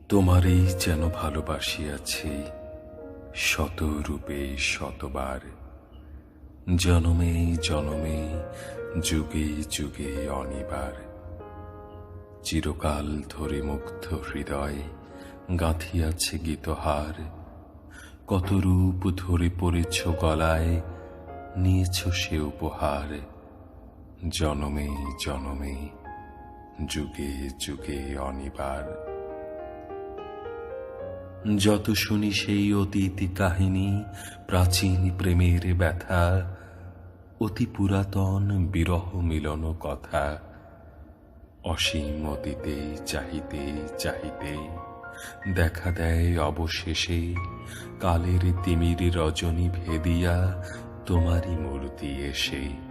তোমারই যেন ভালোবাসিয়াছি শত রূপে শতবার, জনমে জনমে যুগে যুগে অনিবার। চিরকাল ধরে মুগ্ধ হৃদয় গাঁথিয়াছে গীতহার, কত রূপ ধরে পড়েছ গলায়, নিয়েছ সে উপহার। জনমে জনমে যুগে যুগে অনিবার। যত শুনি সেই অতীত কাহিনী, প্রাচীন প্রেমের ব্যথা, অতি পুরাতন বিরহ মিলন কথা। অসীম অতীতে চাহিতে চাহিতে দেখা দেয় অবশেষে কালের তিমির রজনী ভেদিয়া তোমারই মূর্তি এসে।